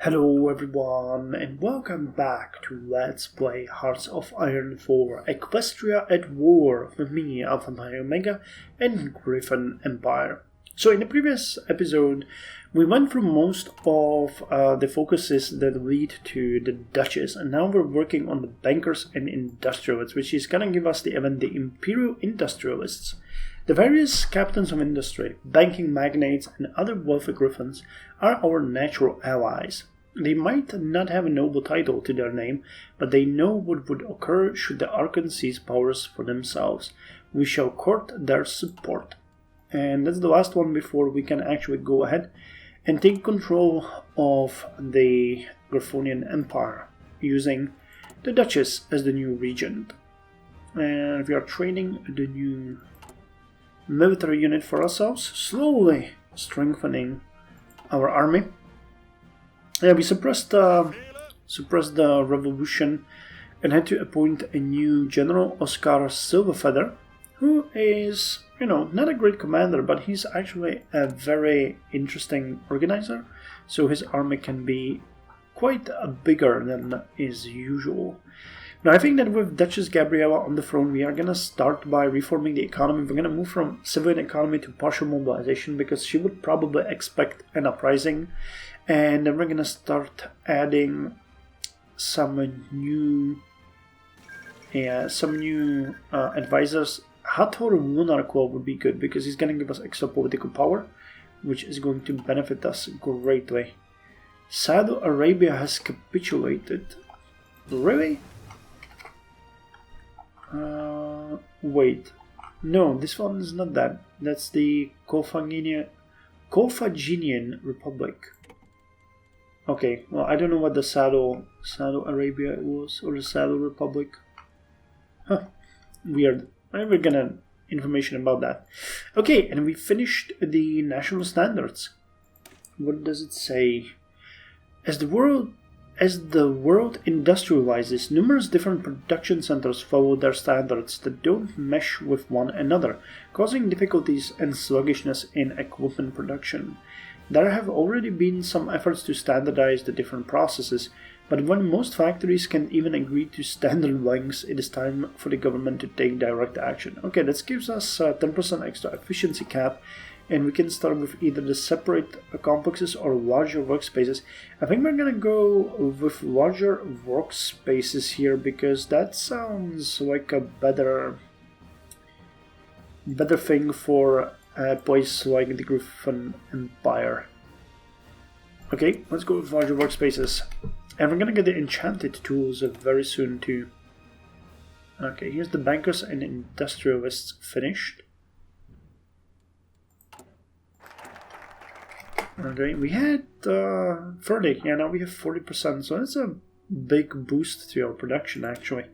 Hello everyone and welcome back to Let's Play Hearts of Iron 4 Equestria at War with me, Alpha Pi Omega and Griffonian Empire. So in the previous episode we went through most of the focuses that lead to the Duchess, and now we're working on the Bankers and Industrialists, which is gonna give us the event the Imperial Industrialists. The various captains of industry, banking magnates and other wealthy griffins are our natural allies. They might not have a noble title to their name, but they know what would occur should the Archon seize powers for themselves. We shall court their support. And that's the last one before we can actually go ahead and take control of the Griffonian Empire, using the Duchess as the new regent. And we are training the new military unit for ourselves, slowly strengthening our army. Yeah, we suppressed the revolution and had to appoint a new general, Oscar Silverfeather, who is, not a great commander, but he's actually a very interesting organizer, so his army can be quite bigger than is usual. Now, I think that with Duchess Gabriella on the throne, we are going to start by reforming the economy. We're going to move from civilian economy to partial mobilization because she would probably expect an uprising. And then we're going to start adding some new advisors. Hathor Lunarquo would be good because he's going to give us extra political power, which is going to benefit us greatly. Saudi Arabia has capitulated. Really? Wait. No, this one is not that. That's the Carthaginian Republic. Okay, well, I don't know what the Saudi Arabia was, or the Saudi Republic. Huh, weird. We're gonna information about that. Okay, and we finished the national standards. What does it say? As the world industrializes, numerous different production centers follow their standards that don't mesh with one another, causing difficulties and sluggishness in equipment production. There have already been some efforts to standardize the different processes, but when most factories can even agree to standard lengths, it is time for the government to take direct action. Okay, that gives us 10% extra efficiency cap, and we can start with either the separate complexes or larger workspaces. I think we're gonna go with larger workspaces here because that sounds like a better thing for a place like the Griffonian Empire. Okay, let's go with larger workspaces. And we're gonna get the enchanted tools very soon too. Okay, here's the bankers and industrialists finished. Okay, we had 30, yeah, now we have 40%, so that's a big boost to our production actually.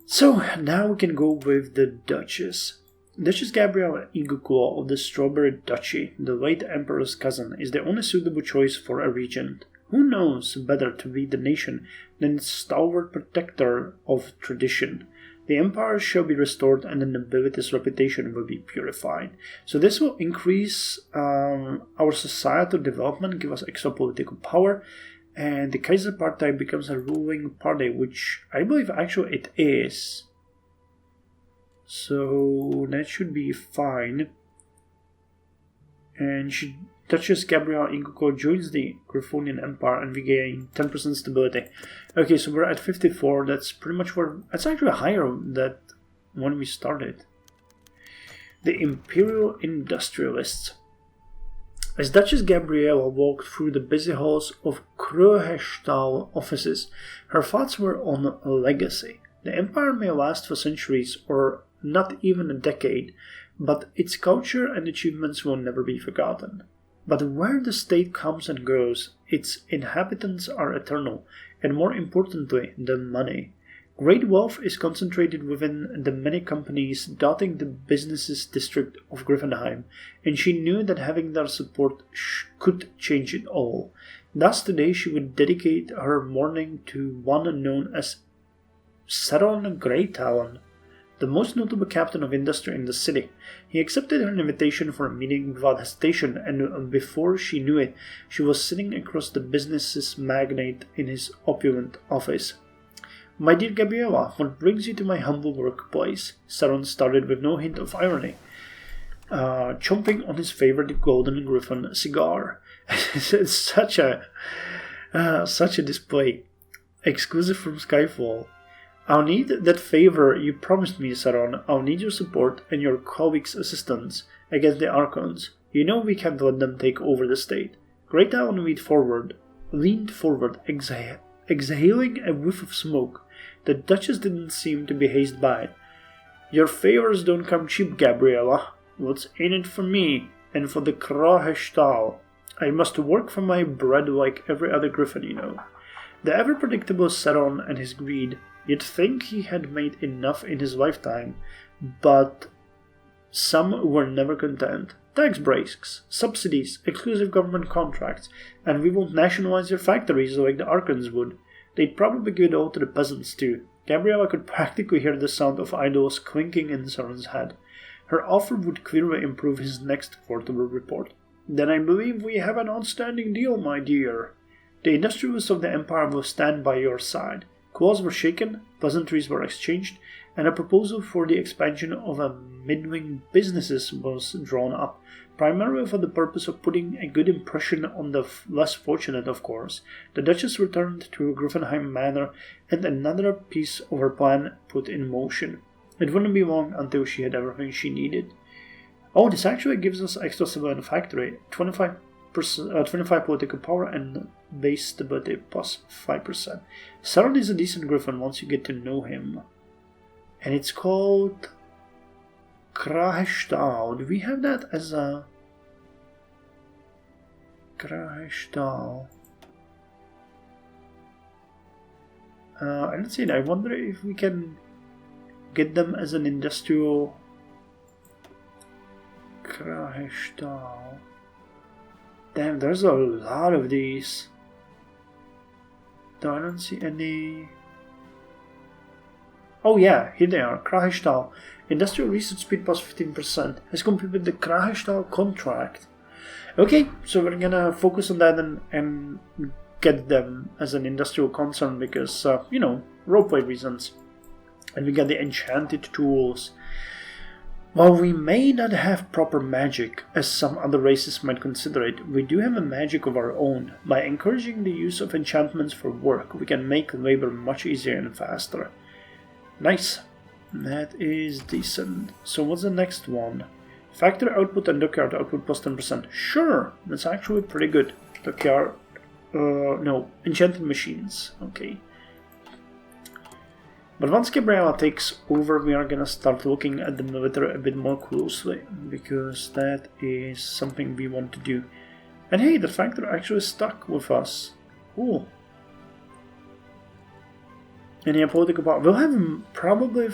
So now we can go with the Duchess. Duchess Gabriella Eagleclaw of the Strawberry Duchy, the late Emperor's cousin, is the only suitable choice for a regent. Who knows better to lead the nation than its stalwart protector of tradition? The empire shall be restored and the nobility's reputation will be purified. So this will increase our societal development, give us extra political power, and the Kaiser Party becomes a ruling party, which I believe actually it is. So that should be fine. And Duchess Gabriella Eagleclaw joins the Griffonian Empire and we gain 10% stability. Okay, so we're at 54. That's pretty much where... That's actually higher than when we started. The Imperial Industrialists. As Duchess Gabriella walked through the busy halls of Krohestal offices, her thoughts were on legacy. The empire may last for centuries or not even a decade, but its culture and achievements will never be forgotten. But where the state comes and goes, its inhabitants are eternal, and more importantly than money. Great wealth is concentrated within the many companies dotting the business district of Griffonheim, and she knew that having their support could change it all. Thus today she would dedicate her mourning to one known as Saron Greytalon, the most notable captain of industry in the city. He accepted her invitation for a meeting without hesitation, and before she knew it, she was sitting across the business's magnate in his opulent office. "My dear Gabriella, what brings you to my humble workplace?" Saron started with no hint of irony, chomping on his favorite golden griffon cigar. It's such a display, exclusive from Skyfall. "I'll need that favor you promised me, Saron. I'll need your support and your colleagues' assistance against the Archons. You know we can't let them take over the state." Great Allen leaned forward, exhaling a whiff of smoke. The Duchess didn't seem to be hazed by it. "Your favors don't come cheap, Gabriella. What's in it for me and for the Krahestal? I must work for my bread like every other Griffin, you know." The ever-predictable Saron and his greed. You'd think he had made enough in his lifetime, but some were never content. "Tax breaks, subsidies, exclusive government contracts, and we won't nationalize your factories like the Archons would. They'd probably give it all to the peasants too." Gabriella could practically hear the sound of idols clinking in Saron's head. Her offer would clearly improve his next quarterly report. "Then I believe we have an outstanding deal, my dear. The industrialists of the Empire will stand by your side." Claws were shaken, pleasantries were exchanged, and a proposal for the expansion of a middling businesses was drawn up, primarily for the purpose of putting a good impression on the less fortunate, of course. The Duchess returned to Griffenheim Manor, and another piece of her plan put in motion. It wouldn't be long until she had everything she needed. Oh, this actually gives us extra civilian factory, 25 political power and base stability plus 5%. Saron is a decent Griffin once you get to know him. And it's called Krahestal. Do we have that as a Krahestal? I don't see it. I wonder if we can get them as an industrial Krahestal. Damn, there's a lot of these. I don't see any. Oh yeah, here they are. Krahestal. Industrial research speed plus 15%. Has completed the Krahestal contract. Okay, so we're gonna focus on that and get them as an industrial concern because, roleplay reasons. And we got the enchanted tools. While we may not have proper magic, as some other races might consider it, we do have a magic of our own. By encouraging the use of enchantments for work, we can make labor much easier and faster. Nice. That is decent. So what's the next one? Factory output and dockyard output plus 10%. Sure, that's actually pretty good. Dockyard, enchanted machines. Okay. But once Gabriella takes over, we are gonna start looking at the military a bit more closely, because that is something we want to do. And hey, the factory actually stuck with us. Cool. Any political power? We'll have probably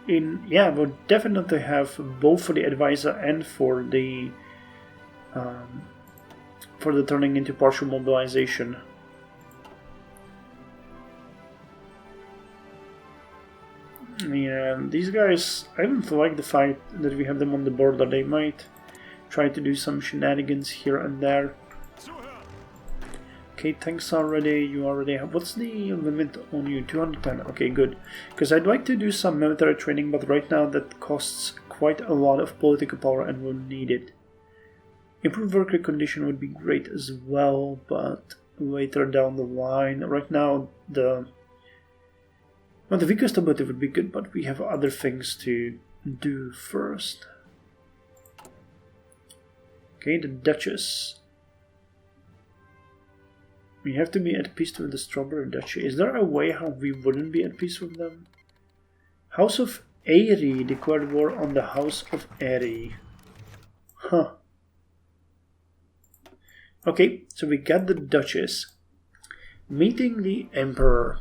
we'll definitely have both for the advisor and for the turning into partial mobilization. Yeah, these guys, I don't like the fact that we have them on the border. They might try to do some shenanigans here and there. Okay, thanks already. You already have. What's the limit on you? 210. Okay, good. Because I'd like to do some military training, but right now that costs quite a lot of political power and we'll need it. Improved worker condition would be great as well, but later down the line. Right now, the vehicle stability would be good, but we have other things to do first. Okay, the Duchess. We have to be at peace with the Strawberry Duchy. Is there a way how we wouldn't be at peace with them? House of Airy declared war on the House of Airy. Huh. Okay, so we got the Duchess. Meeting the Emperor.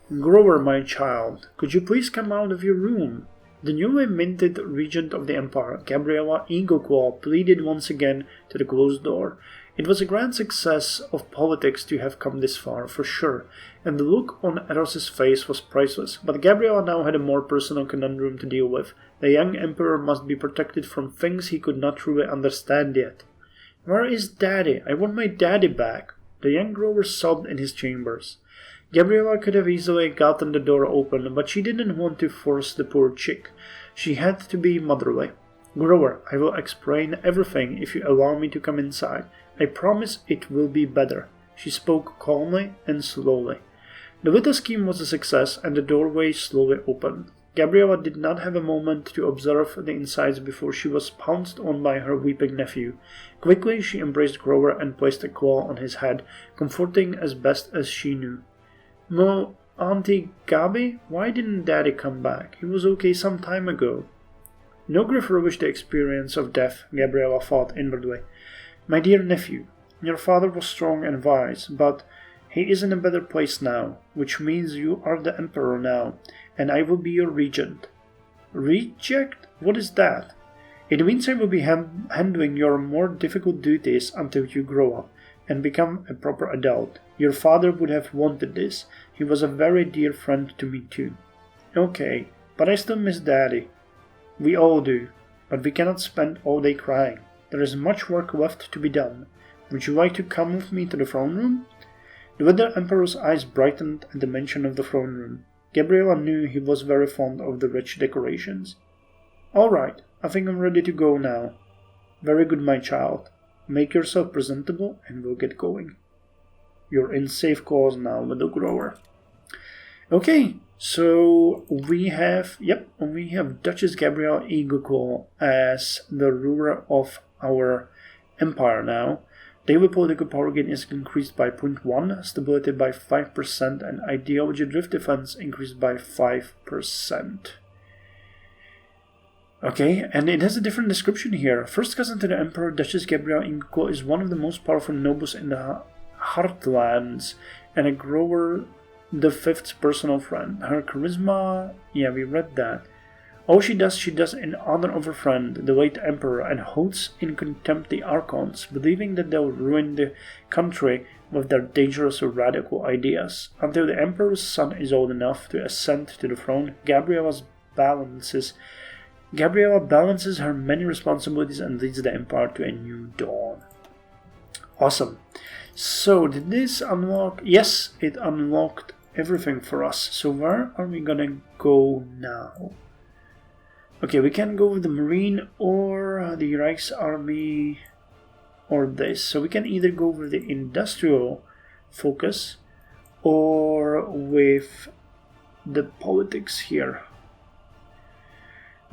Grover, my child, could you please come out of your room? The newly minted regent of the Empire, Gabriella Eagleclaw, pleaded once again to the closed door. It was a grand success of politics to have come this far, for sure, and the look on Eros's face was priceless. But Gabriella now had a more personal conundrum to deal with. The young emperor must be protected from things he could not truly understand yet. "Where is Daddy? I want my daddy back." The young grower sobbed in his chambers. Gabriella could have easily gotten the door open, but she didn't want to force the poor chick. She had to be motherly. "Grower, I will explain everything if you allow me to come inside. I promise it will be better." She spoke calmly and slowly. The little scheme was a success, and the doorway slowly opened. Gabriella did not have a moment to observe the insides before she was pounced on by her weeping nephew. Quickly she embraced Grower and placed a claw on his head, comforting as best as she knew. "No, Auntie Gabi, why didn't Daddy come back? He was okay some time ago." No Griff relished the experience of death, Gabriella thought inwardly. "My dear nephew, your father was strong and wise, but he is in a better place now, which means you are the emperor now, and I will be your regent." "Reject? What is that?" "It means I will be handling your more difficult duties until you grow up and become a proper adult. Your father would have wanted this. He was a very dear friend to me too." "Okay, but I still miss Daddy." "We all do, but we cannot spend all day crying. There is much work left to be done. Would you like to come with me to the throne room?" The Wither Emperor's eyes brightened at the mention of the throne room. Gabriella knew he was very fond of the rich decorations. "All right, I think I'm ready to go now." "Very good, my child. Make yourself presentable and we'll get going." "You're in safe claws now, little grower." Okay, so we have Duchess Gabrielle Eagleclaw as the ruler of our empire now. Daily political power gain is increased by 0.1, stability by 5%, and ideology drift defense increased by 5%. Okay, and it has a different description here. First cousin to the Emperor, Duchess Gabrielle Eagleclaw is one of the most powerful nobles in the Heartlands, and a grower the fifth's personal friend. Her charisma, we read that. All she does in honor of her friend, the late Emperor, and holds in contempt the Archons, believing that they'll ruin the country with their dangerous or radical ideas. Until the Emperor's son is old enough to ascend to the throne, Gabriella balances her many responsibilities and leads the Empire to a new dawn. Awesome. So, did this unlock? Yes, it unlocked everything for us. So where are we gonna go now? Okay, we can go with the Marine or the Reichsarmy or this. So we can either go with the industrial focus or with the politics here.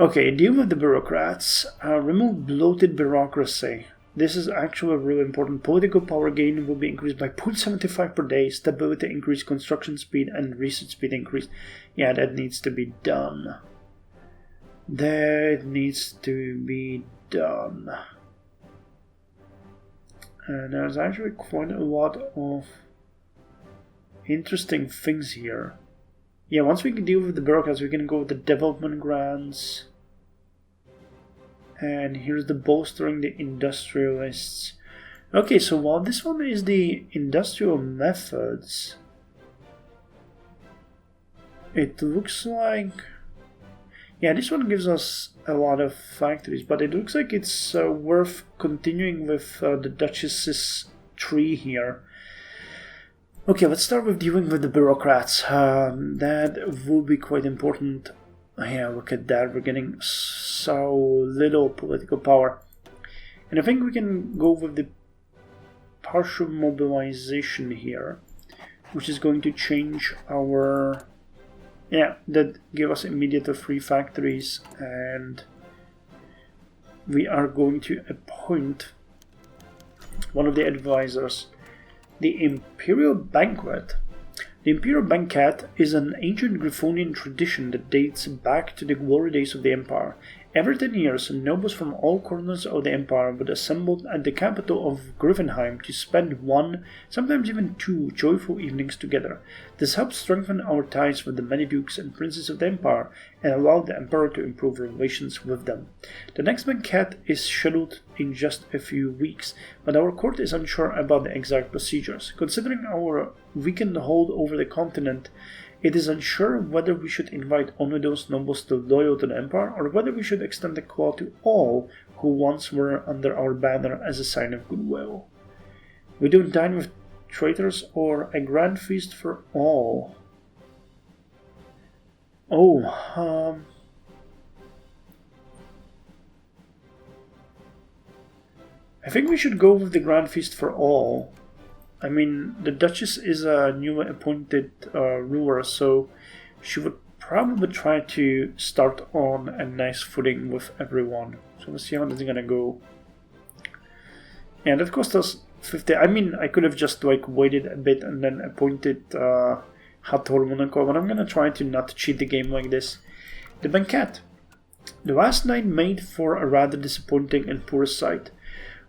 Okay, deal with the bureaucrats. Remove bloated bureaucracy. This is actually really important. Political power gain will be increased by 0.75 per day. Stability increase, construction speed, and research speed increase. Yeah, that needs to be done. That needs to be done. And there's actually quite a lot of interesting things here. Yeah, once we can deal with the bureaucrats, we can go with the development grants. And here's the bolstering the industrialists. Okay, so while this one is the industrial methods, it looks like... Yeah, this one gives us a lot of factories, but it looks like it's worth continuing with the Duchess's tree here. Okay, let's start with dealing with the bureaucrats. That will be quite important. Yeah, look at that, we're getting so little political power. And I think we can go with the partial mobilization here, which is going to change our... Yeah, that give us immediate free factories, and we are going to appoint one of the advisors. The Imperial Banquet. The Imperial Banquet is an ancient Griffonian tradition that dates back to the glory days of the Empire. Every 10 years, nobles from all corners of the Empire would assemble at the capital of Griffenheim to spend one, sometimes even two, joyful evenings together. This helps strengthen our ties with the many dukes and princes of the Empire, and allowed the Emperor to improve relations with them. The next banquet is scheduled in just a few weeks, but our court is unsure about the exact procedures. Considering our weakened hold over the continent, it is unsure whether we should invite only those nobles still loyal to the Empire, or whether we should extend the call to all who once were under our banner as a sign of goodwill. We don't dine with traitors or a grand feast for all. Oh, I think we should go with the grand feast for all. I mean, the Duchess is a newly appointed ruler, so she would probably try to start on a nice footing with everyone. So let's see how this is gonna go. And that cost us 50. I mean, I could have just like waited a bit and then appointed Hathor Monaco, but I'm gonna try to not cheat the game like this. The banquet. The last night made for a rather disappointing and poor sight.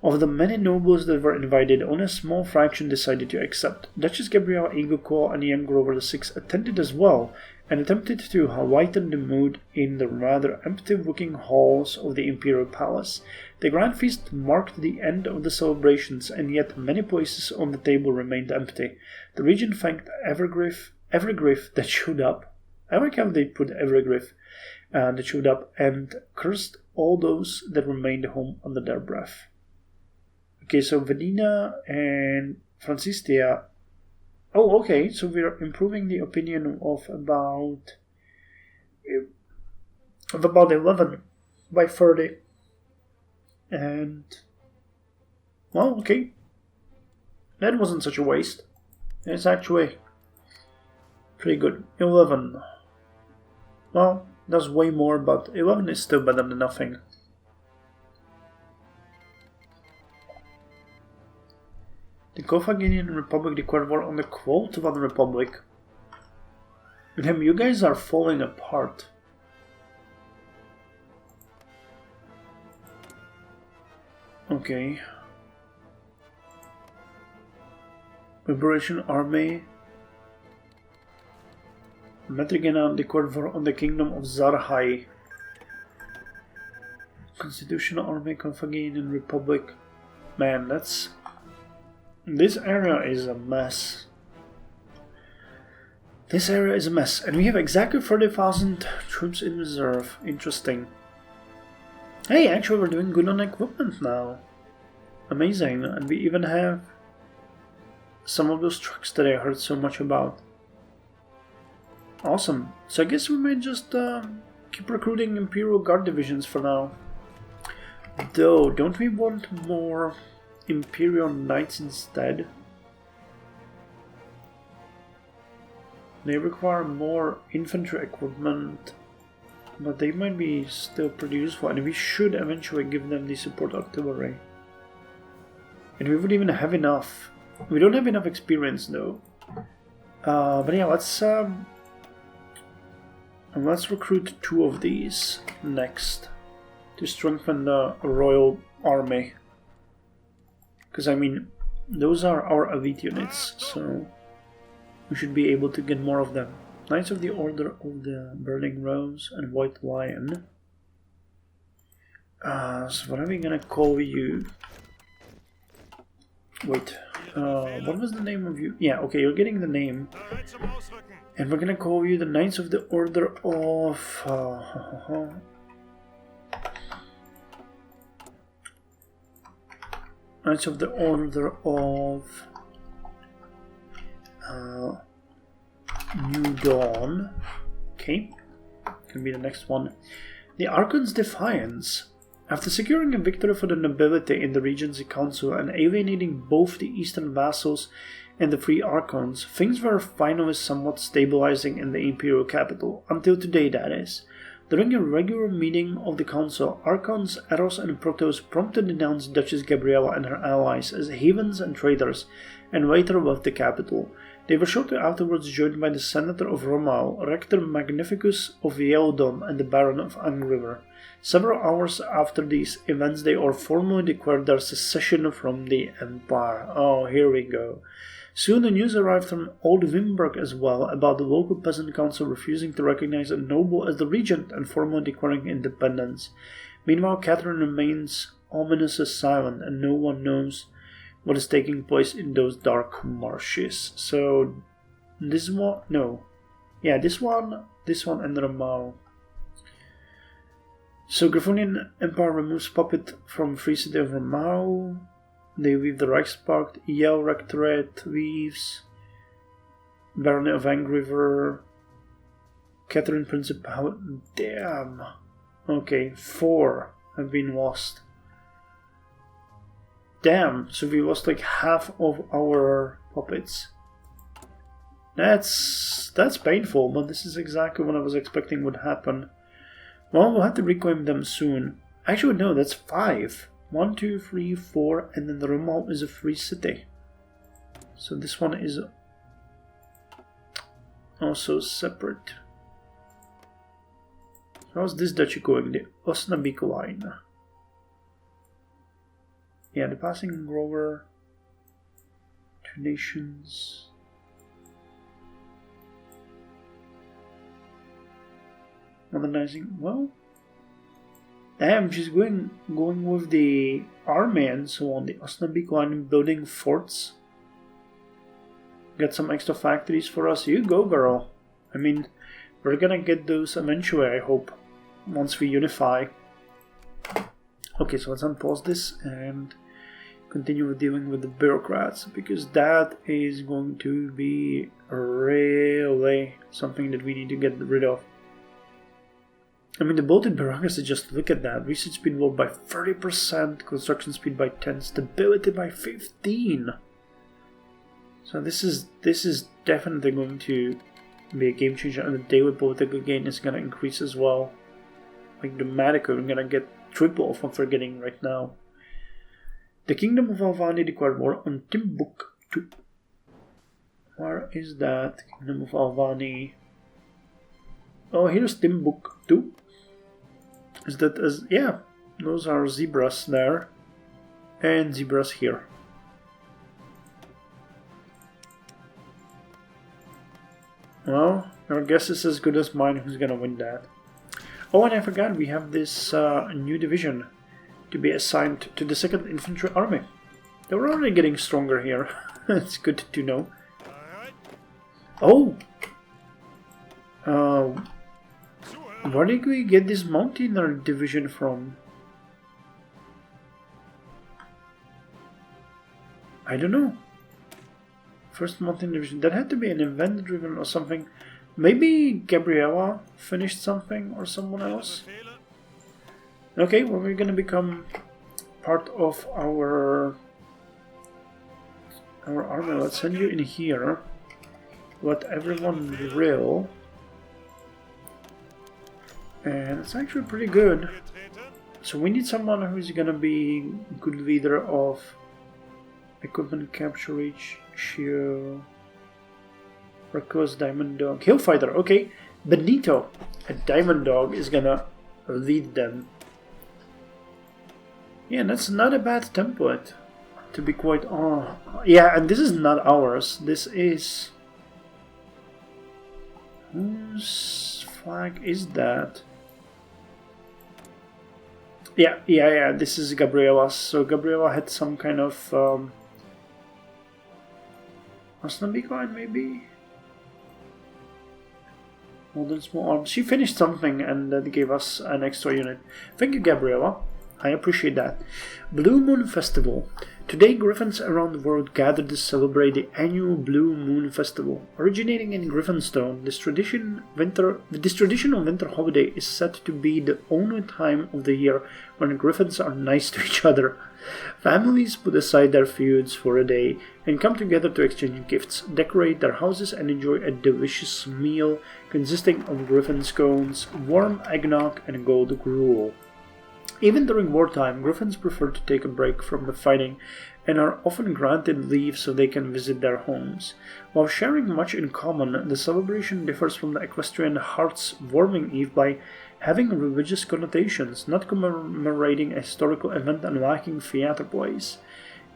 Of the many nobles that were invited, only a small fraction decided to accept. Duchess Gabrielle Eagle and the young Grover VI attended as well, and attempted to lighten the mood in the rather empty-looking halls of the Imperial Palace. The grand feast marked the end of the celebrations, and yet many places on the table remained empty. The regent thanked every griff that showed up. I like how they put every griff that showed up, and cursed all those that remained home under their breath. Okay, so Vedina and Francistia. Oh, okay, so we're improving the opinion of about 11 by 30. And, well, okay. That wasn't such a waste. It's actually pretty good. 11. Well, that's way more, but 11 is still better than nothing. The Carthaginian Republic declared war on the Quotavan Republic. Damn, you guys are falling apart. Okay. Liberation Army. Metrigena declared war on the Kingdom of Zarhai. Constitutional Army, Carthaginian Republic. Man, that's... This area is a mess. This area is a mess. And we have exactly 30,000 troops in reserve. Interesting. Hey, actually we're doing good on equipment now. Amazing. And we even have some of those trucks that I heard so much about. Awesome. So I guess we might just keep recruiting Imperial Guard divisions for now. Though, don't we want more Imperial Knights instead? They require more infantry equipment, but they might be still pretty useful, and we should eventually give them the support artillery. And we would even have enough. We don't have enough experience though. But yeah, let's recruit 2 of these next to strengthen the Royal Army. Because, I mean, those are our elite units, so we should be able to get more of them. Knights of the Order of the Burning Rose and White Lion. So what are we gonna call you? Wait, what was the name of you? Yeah, okay, you're getting the name. And we're gonna call you the Knights of the Order of... Knights of the Order of New Dawn. Okay, can be the next one. The Archon's Defiance. After securing a victory for the nobility in the Regency Council and alienating both the eastern vassals and the free Archons, things were finally somewhat stabilizing in the Imperial capital, until today that is. During a regular meeting of the council, Archons Eros and Proteus promptly denounced Duchess Gabriella and her allies as heathens and traitors, and later left the capital. They were shortly afterwards joined by the Senator of Romal, Rector Magnificus of Yeldon, and the Baron of Angriver. Several hours after these events, they all formally declared their secession from the Empire. Oh, here we go. Soon the news arrived from Old Wimberg as well, about the local peasant council refusing to recognize a noble as the regent and formally declaring independence. Meanwhile, Catherine remains ominously silent, and no one knows what is taking place in those dark marshes. So, this one, no. Yeah, this one, and Ramal. So, Griffonian Empire removes puppet from Free City of Ramal. They weave the Reichspakt, EaW Rectorate weaves, Barony of Angriver, Catherine Principality. Damn. Okay, 4 have been lost. Damn, so we lost like half of our puppets. That's painful, but this is exactly what I was expecting would happen. Well, we'll have to reclaim them soon. Actually, no, that's 5. 1, 2, 3, 4, and then the Ramal is a free city. So this one is also separate. How's this duchy going? The Osnabrück line. Yeah, the passing grower. 2 nations. Modernizing. Well, damn, she's going with the army and so on. The Osnabrück line, building forts. Get some extra factories for us. You go, girl. I mean, we're gonna get those eventually, I hope, once we unify. Okay, so let's unpause this and continue dealing with the bureaucrats, because that is going to be really something that we need to get rid of. I mean, the bolted bureaucracy, just look at that. Research speed low by 30%, construction speed by 10, stability by 15. So this is definitely going to be a game changer, and the daily political gain is going to increase as well. Like dramatically, we're going to get triple of what we're getting right now. The Kingdom of Albania declared war on Timbuktu. Where is that? Kingdom of Albania. Oh, here's Timbuktu. Is that as yeah? Those are zebras there, and zebras here. Well, your guess is as good as mine. Who's gonna win that? Oh, and I forgot we have this new division to be assigned to the 2nd Infantry Army. They were already getting stronger here. It's good to know. Oh. Where did we get this Mountaineer division from? I don't know. First Mountain Division. That had to be an event driven or something. Maybe Gabriella finished something or someone else. Okay, well, we're gonna become part of our army. Let's send you in here. Let everyone drill. And it's actually pretty good. So we need someone who's gonna be good leader of equipment capture, reach, shield, reckless diamond dog, hill fighter. Okay, Benito, a diamond dog, is gonna lead them. Yeah, that's not a bad template, to be quite honest. Yeah, and this is not ours. This is whose flag is that? Yeah, this is Gabriella's. So Gabriella had some kind of Osnabrück line, maybe? Modern small arms. She finished something and that gave us an extra unit. Thank you, Gabriella. I appreciate that. Blue Moon Festival. Today, Griffins around the world gather to celebrate the annual Blue Moon Festival. Originating in Griffonstone, this traditional winter holiday is said to be the only time of the year when Griffins are nice to each other. Families put aside their feuds for a day and come together to exchange gifts, decorate their houses, and enjoy a delicious meal consisting of Griffin scones, warm eggnog, and gold gruel. Even during wartime, Griffins prefer to take a break from the fighting and are often granted leave so they can visit their homes. While sharing much in common, the celebration differs from the Equestrian Heart's Warming Eve by having religious connotations, not commemorating a historical event and lacking theater plays.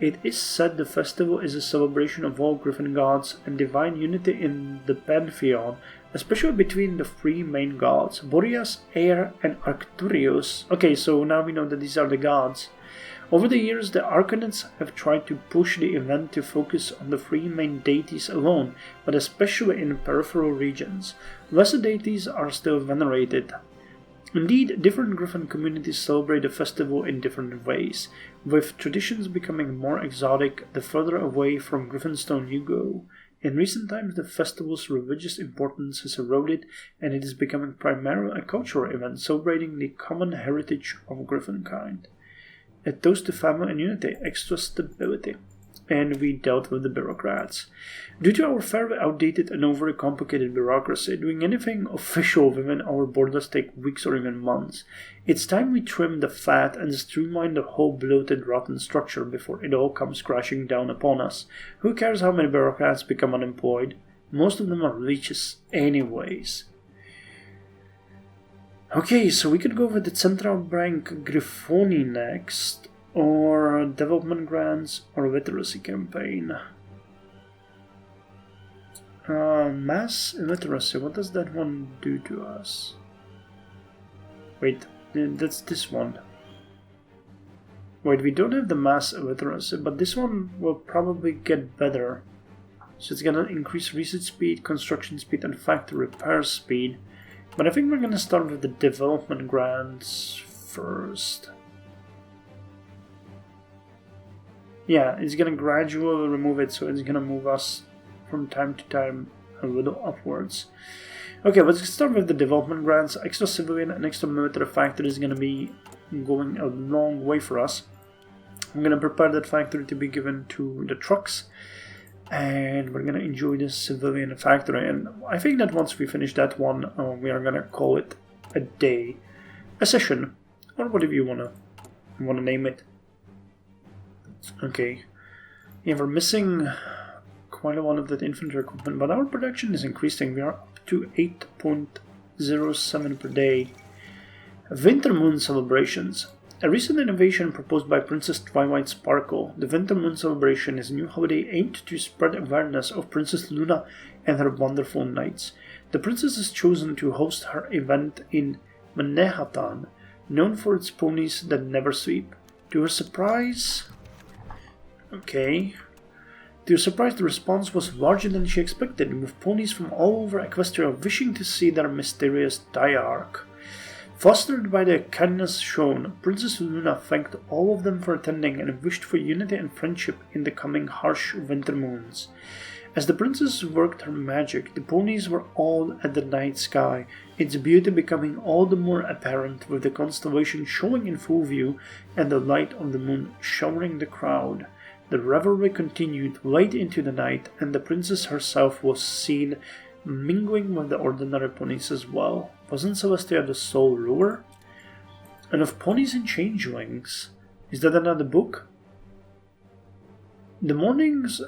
It is said the festival is a celebration of all Griffin gods and divine unity in the pantheon, especially between the three main gods, Boreas, Air, and Arcturus. Okay, so now we know that these are the gods. Over the years, the Arcanets have tried to push the event to focus on the three main deities alone, but especially in peripheral regions. Lesser deities are still venerated. Indeed, different Griffin communities celebrate the festival in different ways, with traditions becoming more exotic the further away from Griffinstone you go. In recent times, the festival's religious importance has eroded, and it is becoming primarily a cultural event celebrating the common heritage of Griffinkind. A toast to family and unity, extra stability. And we dealt with the bureaucrats. Due to our fairly outdated and overly complicated bureaucracy, doing anything official within our borders take weeks or even months. It's time we trim the fat and streamline the whole bloated, rotten structure before it all comes crashing down upon us. Who cares how many bureaucrats become unemployed? Most of them are leeches anyways. Okay, so we could go with the Central Bank Griffonia next, or development grants, or literacy campaign. Mass illiteracy, what does that one do to us? Wait, that's this one. Wait, we don't have the mass illiteracy, but this one will probably get better. So it's gonna increase research speed, construction speed, and factory repair speed. But I think we're gonna start with the development grants first. Yeah, it's gonna gradually remove it, so it's gonna move us from time to time a little upwards. Okay, let's start with the development grants. Extra civilian and extra military factory is gonna be going a long way for us. I'm gonna prepare that factory to be given to the trucks, and we're gonna enjoy this civilian factory. And I think that once we finish that one, we are gonna call it a day, a session, or whatever you wanna name it. Okay, yeah, we're missing quite a lot of that infantry equipment, but our production is increasing. We are up to 8.07 per day. Winter Moon celebrations. A recent innovation proposed by Princess Twilight Sparkle, the Winter Moon celebration is a new holiday aimed to spread awareness of Princess Luna and her wonderful knights. The princess has chosen to host her event in Manhattan, known for its ponies that never sleep. To her surprise... Okay. To her surprise, the response was larger than she expected, with ponies from all over Equestria wishing to see their mysterious diarch. Fostered by the kindness shown, Princess Luna thanked all of them for attending and wished for unity and friendship in the coming harsh winter moons. As the princess worked her magic, the ponies were all at the night sky, its beauty becoming all the more apparent with the constellation showing in full view and the light of the moon showering the crowd. The revelry continued late into the night, and the princess herself was seen mingling with the ordinary ponies as well. Wasn't Celestia the sole ruler? And of ponies and changelings, is that another book? The mornings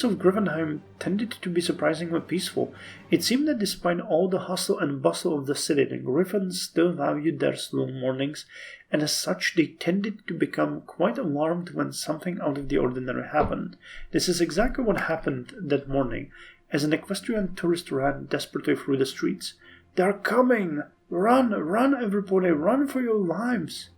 of Griffenheim tended to be surprisingly peaceful. It seemed that despite all the hustle and bustle of the city, the Griffins still valued their slow mornings, and as such they tended to become quite alarmed when something out of the ordinary happened. This is exactly what happened that morning, as an equestrian tourist ran desperately through the streets. "They are coming! Run, run everybody, run for your lives!"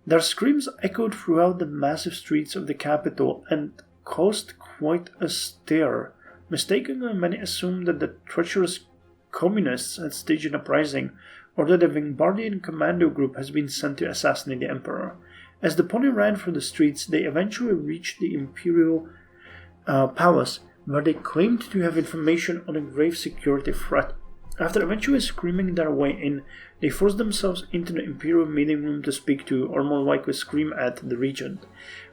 Their screams echoed throughout the massive streets of the capital and caused quite a stir. Mistakenly, many assumed that the treacherous communists had staged an uprising, or that a Wingardian commando group has been sent to assassinate the emperor. As the pony ran through the streets, they eventually reached the imperial palace, where they claimed to have information on a grave security threat. After eventually screaming their way in, they forced themselves into the imperial meeting room to speak to, or more likely scream at, the regent.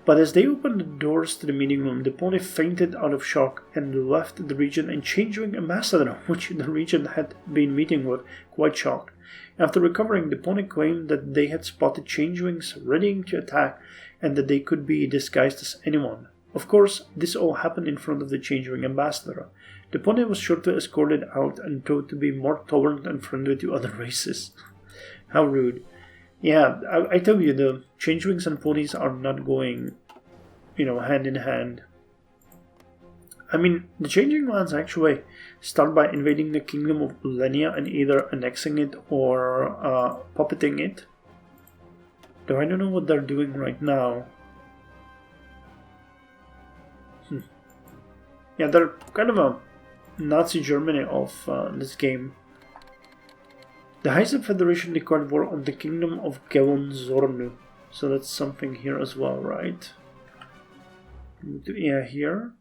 But as they opened the doors to the meeting room, the pony fainted out of shock and left the regent and changeling ambassador, which the regent had been meeting with, quite shocked. After recovering, the pony claimed that they had spotted changelings readying to attack and that they could be disguised as anyone. Of course, this all happened in front of the changeling ambassador. The pony was shortly escorted out and told to be more tolerant and friendly to other races. How rude. Yeah, I tell you, the changelings and ponies are not going you know, hand in hand. I mean, the Changing Lands actually start by invading the kingdom of Ulenia and either annexing it or puppeting it. Though I don't know what they're doing right now. Yeah, they're kind of a Nazi Germany of this game. The Heise Federation declared war on the kingdom of Gelonzornu. So that's something here as well, right? Yeah, here.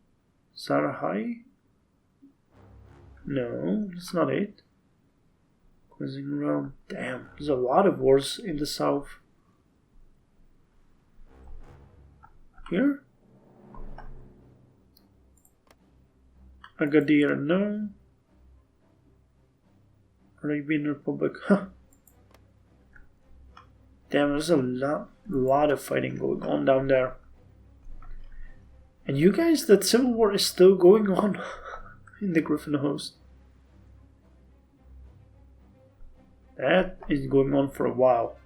Sarahai? No, that's not it. Closing realm. Damn, there's a lot of wars in the south. Here? Agadir, no. Arabian Republic, huh. Damn, there's a lot of fighting going on down there. And you guys, that civil war is still going on in the Griffin host. That is going on for a while.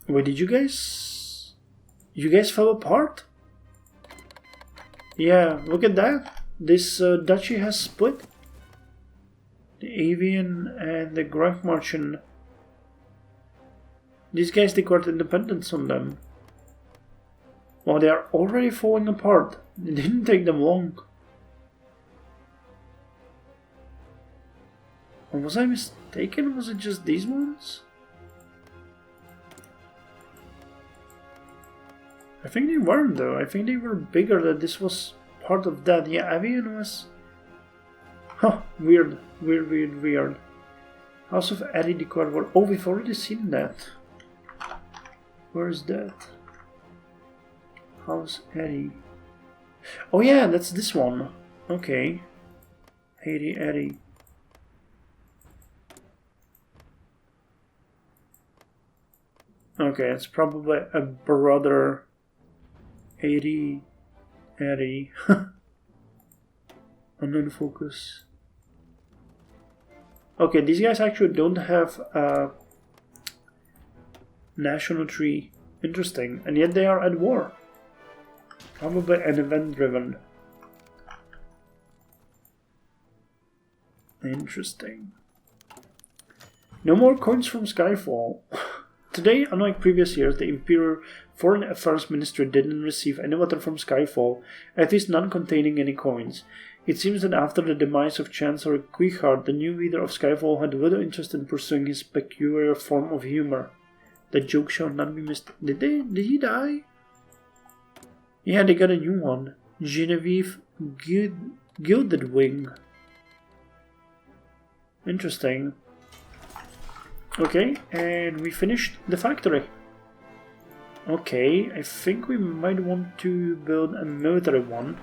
Wait, did you guys... You guys fell apart? Yeah, look at that. This duchy has split. The Avian and the Greichmarchen. These guys declared independence on them. Well, they are already falling apart. It didn't take them long. Or was I mistaken? Was it just these ones? I think they weren't though. I think they were bigger, that this was part of that. Yeah, Avian was... Huh, weird. House of Eddie declared war. Oh, we've already seen that. Where is that? House Eddie. Oh yeah, that's this one. Okay. Eddie. Okay, it's probably a brother. Eddie. Unknown focus. Okay, these guys actually don't have a national tree. Interesting. And yet they are at war. Probably an event driven. Interesting. No more coins from Skyfall. Today, unlike previous years, the Imperial Foreign Affairs Ministry didn't receive any letter from Skyfall, at least none containing any coins. It seems that after the demise of Chancellor Quichard, the new leader of Skyfall had little interest in pursuing his peculiar form of humor. The joke shall not be missed. Did he die? Yeah, they got a new one. Genevieve Gilded Wing. Interesting. Okay, and we finished the factory. Okay, I think we might want to build a military one.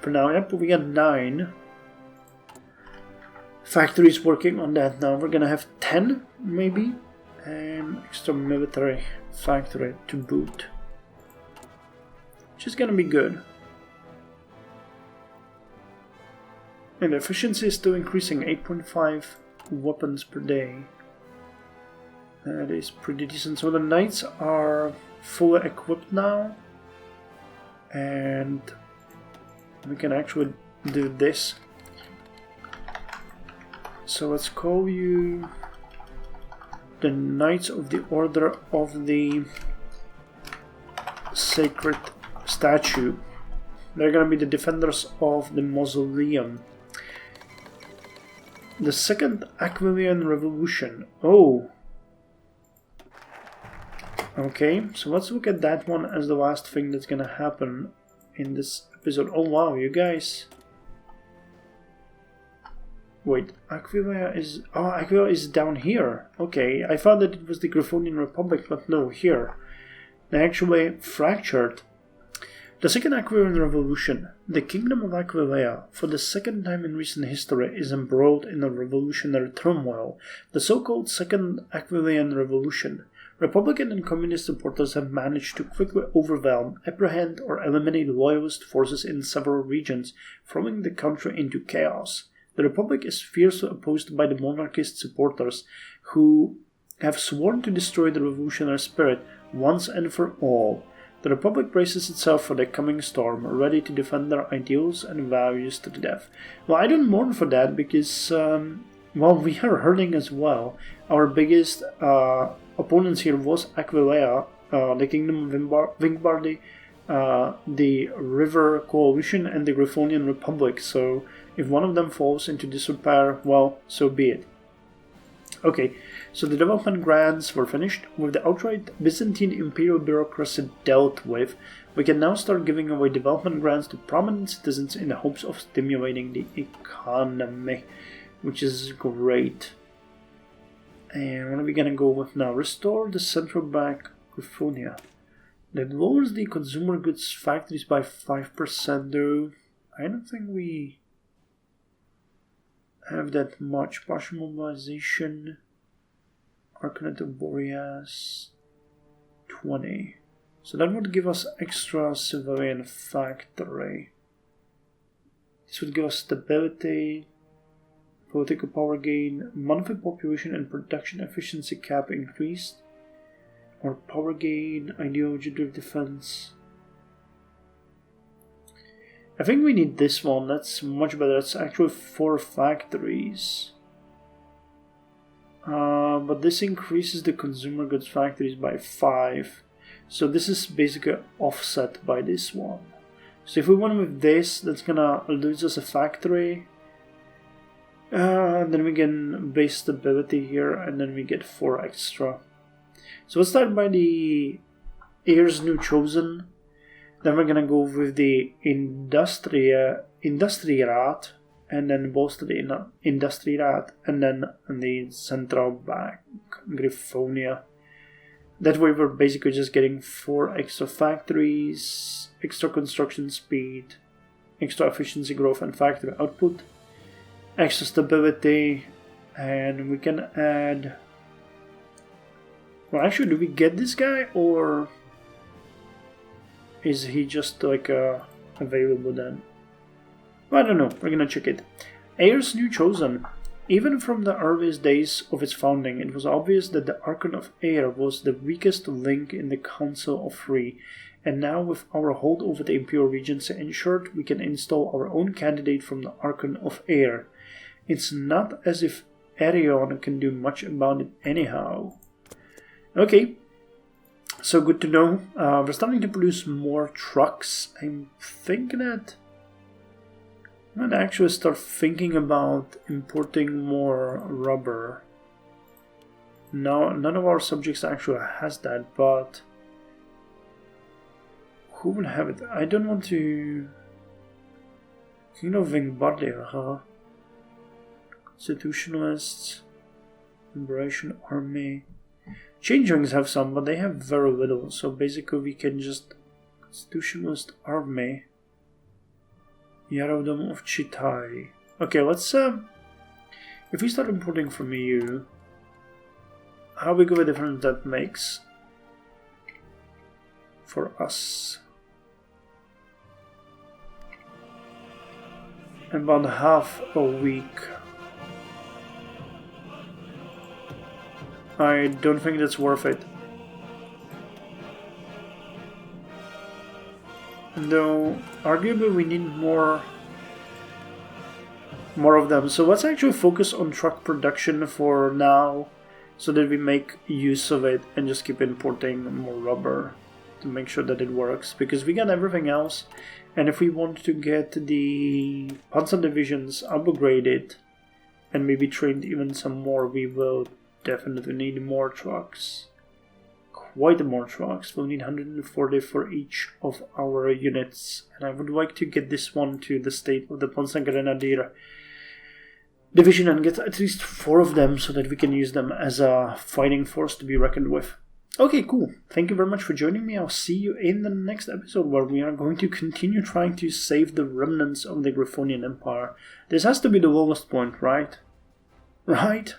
For now, yep, we got 9 factories working on that now. We're gonna have 10, maybe, and extra military factory to boot. Which is gonna be good. And the efficiency is still increasing, 8.5 weapons per day. That is pretty decent. So the knights are fully equipped now. And we can actually do this. So let's call you the Knights of the Order of the Sacred Statue. They're gonna be the defenders of the Mausoleum. The Second Aquilian Revolution. Oh. Okay, so let's look at that one as the last thing that's gonna happen in this episode. Oh wow, you guys. Wait, Aquilia is down here. Okay, I thought that it was the Griffonian Republic, but no, here. They actually fractured. The Second Aquilian Revolution. The Kingdom of Aquileia, for the second time in recent history, is embroiled in a revolutionary turmoil. The so-called Second Aquilian Revolution. Republican and communist supporters have managed to quickly overwhelm, apprehend, or eliminate loyalist forces in several regions, throwing the country into chaos. The Republic is fiercely opposed by the monarchist supporters, who have sworn to destroy the revolutionary spirit, once and for all. The Republic braces itself for the coming storm, ready to defend their ideals and values to the death. Well, I don't mourn for that because, well, we are hurting as well. Our biggest opponents here was Aquileia, the Kingdom of Wingbardi, the River Coalition, and the Griffonian Republic. So if one of them falls into disrepair, well, so be it. Okay, so the development grants were finished. With the outright Byzantine imperial bureaucracy dealt with, we can now start giving away development grants to prominent citizens in the hopes of stimulating the economy, which is great. And what are we gonna go with now? Restore the central bank Griffonia. That lowers the consumer goods factories by 5%, though. I don't think we have that much. Partial mobilization. Arcanet of Boreas 20. So that would give us extra civilian factory. This would give us stability, political power gain, monthly population and production efficiency cap increased, or power gain, ideology-driven defense. I think we need this one. That's much better. That's actually 4 factories. But this increases the consumer goods factories by 5. So this is basically offset by this one. So if we went with this, that's gonna lose us a factory. Then we can base stability here, and then we get 4 extra. So we'll start by the heirs new chosen. Then we're gonna go with the Industrirat, and then both the Industrirat, and then the Central Bank Griffonia. That way we're basically just getting 4 extra factories, extra construction speed, extra efficiency growth and factory output, extra stability, and we can add... Well, actually, do we get this guy, or is he just like available then? Well, I don't know, we're gonna check it. Heirs new chosen. Even from the earliest days of its founding, it was obvious that the Archon of Air was the weakest link in the Council of Three, and now with our hold over the Imperial Regency ensured, we can install our own candidate from the Archon of Air. It's not as if Arion can do much about it anyhow. Okay, so good to know. We're starting to produce more trucks. I'm thinking that I might actually start thinking about importing more rubber. No, none of our subjects actually has that, but who will have it? I don't want to... King of Wingbardia, huh? Constitutionalists, Liberation Army. Changelings have some, but they have very little, so basically we can just... Constitutionalist Army. Yarodom of Chitai. Okay, let's if we start importing from EU, how big of a difference that makes for us? About half a week. I don't think that's worth it. Though, arguably we need more of them. So let's actually focus on truck production for now, so that we make use of it and just keep importing more rubber to make sure that it works. Because we got everything else, and if we want to get the Panzer divisions upgraded and maybe trained even some more, we will definitely need more trucks. Quite more trucks. We'll need 140 for each of our units, and I would like to get this one to the state of the Panzer Grenadier division and get at least 4 of them so that we can use them as a fighting force to be reckoned with. Okay, cool. Thank you very much for joining me. I'll see you in the next episode, where we are going to continue trying to save the remnants of the Griffonian Empire. This has to be the lowest point, right? Right?